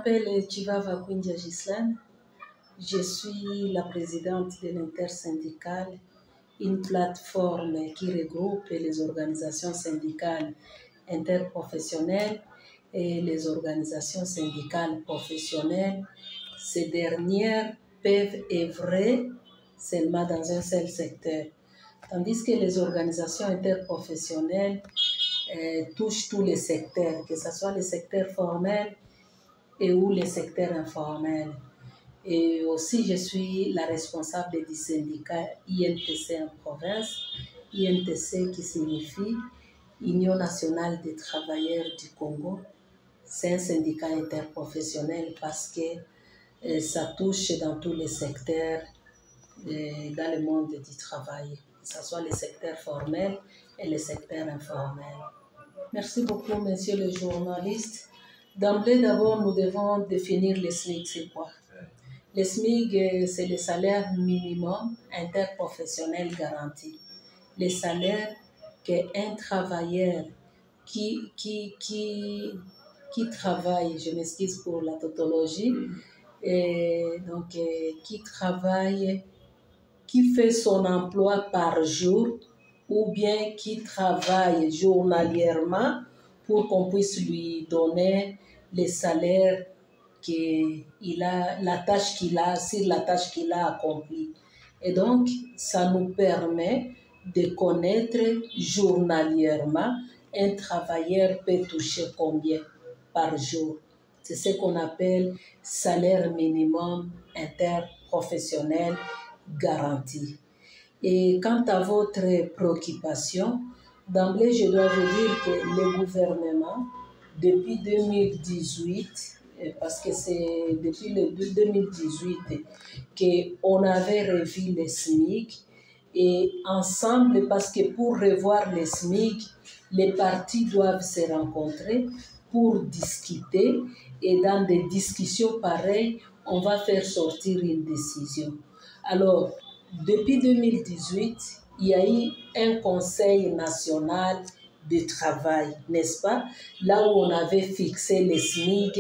m'appelle Chivava Kwindia Gislaine. Je suis la présidente de l'intersyndicale, une plateforme qui regroupe les organisations syndicales interprofessionnelles et les organisations syndicales professionnelles. Ces dernières peuvent œuvrer seulement dans un seul secteur, tandis que les organisations interprofessionnelles touchent tous les secteurs, que ce soit les secteurs formels et ou les secteurs informels. Et aussi, je suis la responsable du syndicat INTC en province, INTC qui signifie Union nationale des travailleurs du Congo. C'est un syndicat interprofessionnel parce que ça touche dans tous les secteurs dans le monde du travail, que ce soit les secteurs formels et les secteurs informels. Merci beaucoup, monsieur le journaliste. D'emblée, d'abord, nous devons définir le SMIC, c'est quoi? Le SMIC, c'est le salaire minimum interprofessionnel garanti. Le salaire qu'un travailleur qui travaille, je m'excuse pour la tautologie, qui travaille, qui fait son emploi par jour, ou bien qui travaille journalièrement pour qu'on puisse lui donner les salaires qu'il a, la tâche qu'il a, sur la tâche qu'il a accomplie. Et donc, ça nous permet de connaître journalièrement un travailleur peut toucher combien par jour. C'est ce qu'on appelle salaire minimum interprofessionnel garanti. Et quant à votre préoccupation, d'emblée, je dois vous dire que le gouvernement, depuis 2018, parce que c'est depuis le 2018 qu'on avait revu le SMIC, et ensemble, parce que pour revoir le SMIC, les partis doivent se rencontrer pour discuter, et dans des discussions pareilles, on va faire sortir une décision. Alors, depuis 2018, il y a eu un conseil national de travail, n'est-ce pas? Là où on avait fixé le SMIC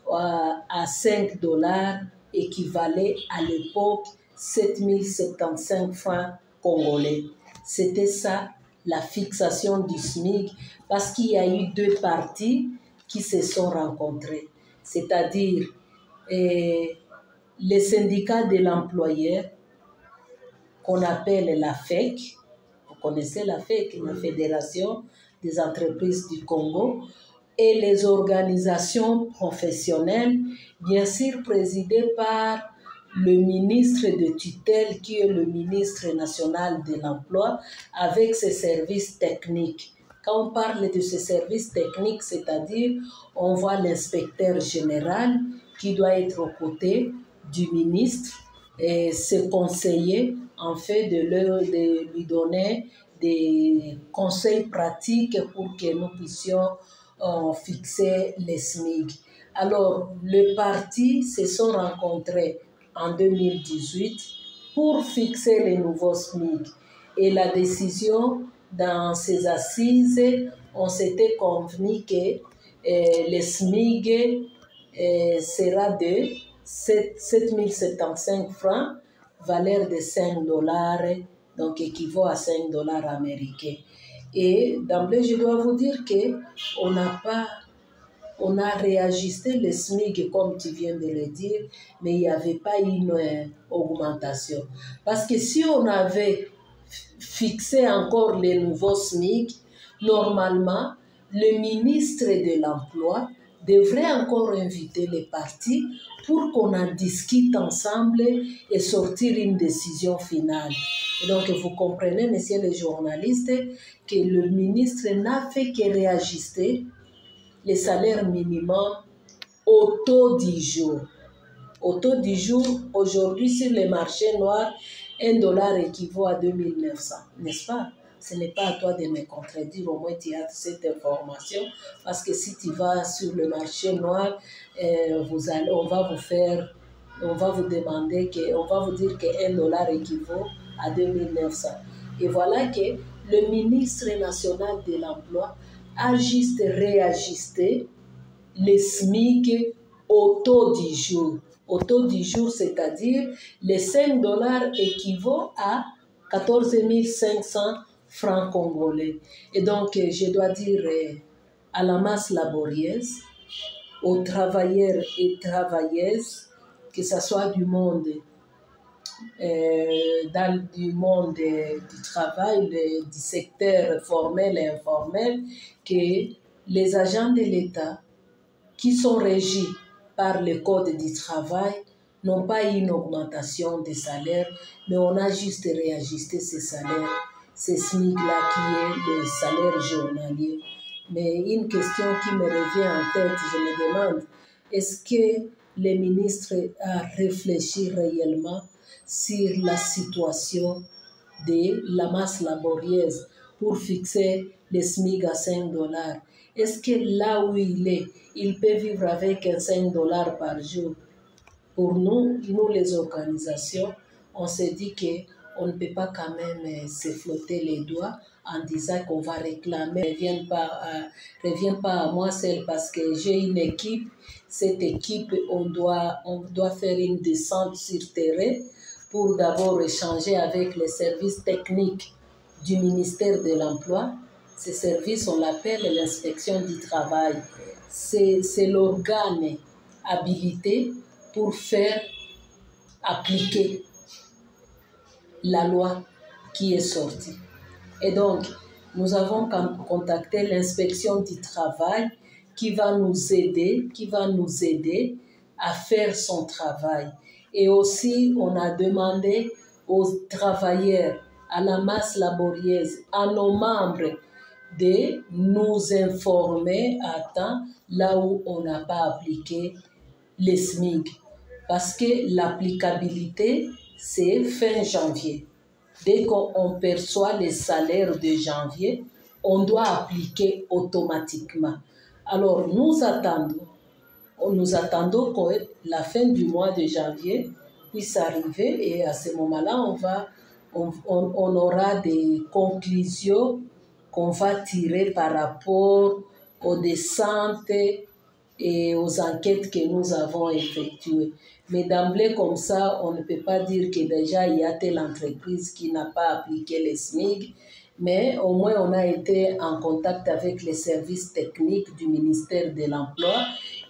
à $5, équivalait à l'époque 7075 francs congolais. C'était ça, la fixation du SMIC, parce qu'il y a eu deux partis qui se sont rencontrés, c'est-à-dire les syndicats de l'employeur, qu'on appelle la FEC, vous connaissez la FEC, la Fédération des entreprises du Congo, et les organisations professionnelles, bien sûr présidées par le ministre de tutelle, qui est le ministre national de l'Emploi, avec ses services techniques. Quand on parle de ces services techniques, c'est-à-dire, on voit l'inspecteur général qui doit être aux côtés du ministre et ses conseillers, en fait, de lui donner des conseils pratiques pour que nous puissions fixer les SMIC. Alors, les partis se sont rencontrés en 2018 pour fixer les nouveaux SMIC. Et la décision, dans ces assises, on s'était convenu que le SMIC sera de 7075 francs, valeur de $5, donc équivaut à $5 américains. Et d'emblée, je dois vous dire qu'on a réajusté le SMIC comme tu viens de le dire, mais il n'y avait pas une augmentation. Parce que si on avait fixé encore les nouveaux SMIC, normalement, le ministre de l'Emploi devrait encore inviter les partis pour qu'on en discute ensemble et sortir une décision finale. Et donc, vous comprenez, messieurs les journalistes, que le ministre n'a fait que réajuster les salaires minimums au taux du jour. Au taux du jour, aujourd'hui, sur les marchés noirs, $1 équivaut à 2900, n'est-ce pas? Ce n'est pas à toi de me contredire, au moins tu as cette information, parce que si tu vas sur le marché noir, on va vous demander, on va vous dire que $1 équivaut à 2900. Et voilà que le ministre national de l'Emploi a juste réajusté les SMIC au taux du jour. Au taux du jour, c'est-à-dire les 5 dollars équivaut à 14 500 francs congolais. Et donc, je dois dire à la masse laborieuse, aux travailleurs et travailleuses, que ce soit du monde, du monde du travail, du secteur formel et informel, que les agents de l'État qui sont régis par le Code du travail n'ont pas eu une augmentation des salaires, mais on a juste réajusté ces salaires, ces SMIC-là qui est le salaire journalier. Mais une question qui me revient en tête, je me demande, est-ce que le ministre a réfléchi réellement sur la situation de la masse laborieuse pour fixer les SMIC à 5 dollars? Est-ce que là où il est, il peut vivre avec 5 dollars par jour? Pour nous les organisations, on s'est dit qu'on ne peut pas quand même se flotter les doigts en disant qu'on va réclamer. Ne reviens pas à moi seul parce que j'ai une équipe. Cette équipe, on doit faire une descente sur terrain pour d'abord échanger avec les services techniques du ministère de l'Emploi. Ces services, on l'appelle l'inspection du travail. C'est l'organe habilité pour faire appliquer la loi qui est sortie. Et donc, nous avons contacté l'inspection du travail qui va nous aider à faire son travail. Et aussi, on a demandé aux travailleurs, à la masse laborieuse, à nos membres, de nous informer à temps là où on n'a pas appliqué les SMIC. Parce que l'applicabilité, c'est fin janvier. Dès qu'on perçoit les salaires de janvier, on doit appliquer automatiquement. Alors, nous attendons que la fin du mois de janvier puisse arriver et à ce moment-là, on aura des conclusions qu'on va tirer par rapport aux descentes et aux enquêtes que nous avons effectuées. Mais d'emblée comme ça, on ne peut pas dire que déjà il y a telle entreprise qui n'a pas appliqué les SMIC, mais au moins on a été en contact avec les services techniques du ministère de l'Emploi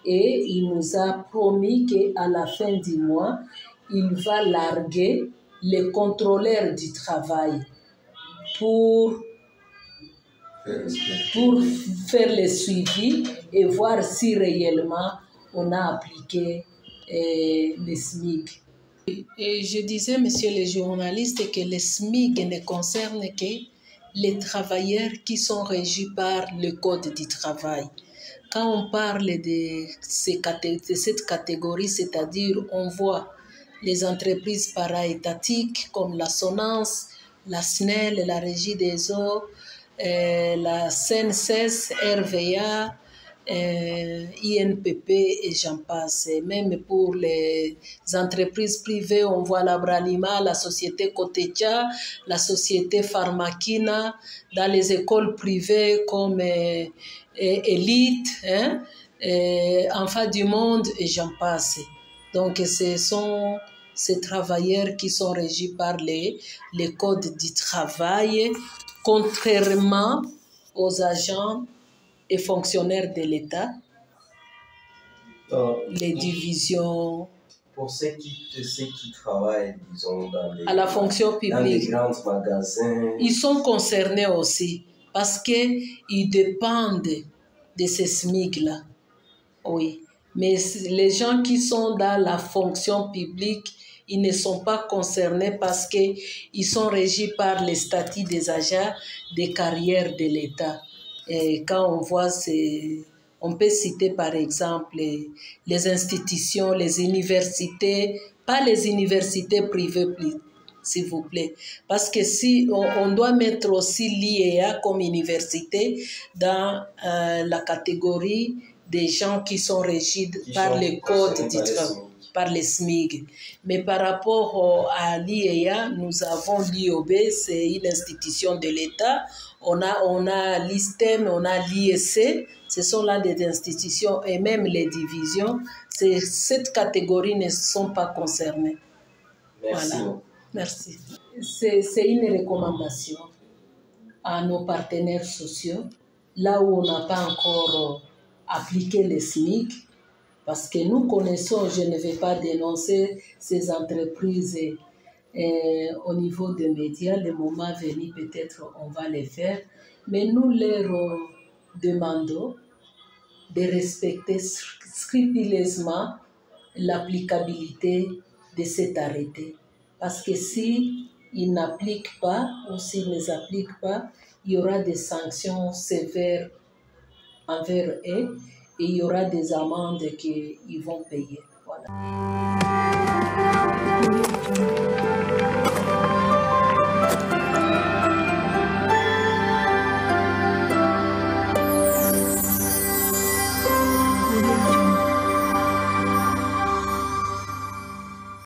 et il nous a promis qu'à la fin du mois, il va larguer les contrôleurs du travail pour faire le suivi et voir si réellement on a appliqué les SMIC. Et je disais, monsieur le journaliste, que les SMIC ne concernent que les travailleurs qui sont régis par le Code du travail. Quand on parle de cette catégorie, c'est-à-dire on voit les entreprises para-étatiques comme la SONANS, la SNEL, la Régie des eaux, la CNCS, RVA, INPP et j'en passe. Même pour les entreprises privées, on voit la Bralima, la société Cotecha, la société Pharmakina, dans les écoles privées comme Elite, Enfants du Monde et j'en passe. Donc ce sont ces travailleurs qui sont régis par les codes du travail, contrairement aux agents et fonctionnaires de l'État, les divisions. Pour ceux qui travaillent, disons, à la fonction publique, dans les grands magasins, ils sont concernés aussi parce qu'ils dépendent de ces SMIC-là. Oui. Mais les gens qui sont dans la fonction publique, ils ne sont pas concernés parce qu'ils sont régis par les statuts des agents des carrières de l'État. Et quand on voit, on peut citer par exemple les institutions, les universités, pas les universités privées, s'il vous plaît. Parce que si on doit mettre aussi l'IEA comme université dans la catégorie des gens qui sont régis par les codes du travail, par les SMIG. Mais par rapport à l'IEA, nous avons l'IOB, c'est une institution de l'État. On a l'ISTEM, on a l'IEC. Ce sont là des institutions et même les divisions. Cette catégorie ne sont pas concernées. Merci. Voilà. Merci. C'est une recommandation à nos partenaires sociaux, là où on n'a pas encore appliqué les SMIC, parce que nous connaissons, je ne vais pas dénoncer ces entreprises au niveau des médias, le moment venu peut-être on va les faire, mais nous leur demandons de respecter scrupuleusement l'applicabilité de cet arrêté. Parce que s'ils n'appliquent pas ou s'ils ne s'appliquent pas, il y aura des sanctions sévères envers eux et il y aura des amendes qu'ils vont payer. Voilà.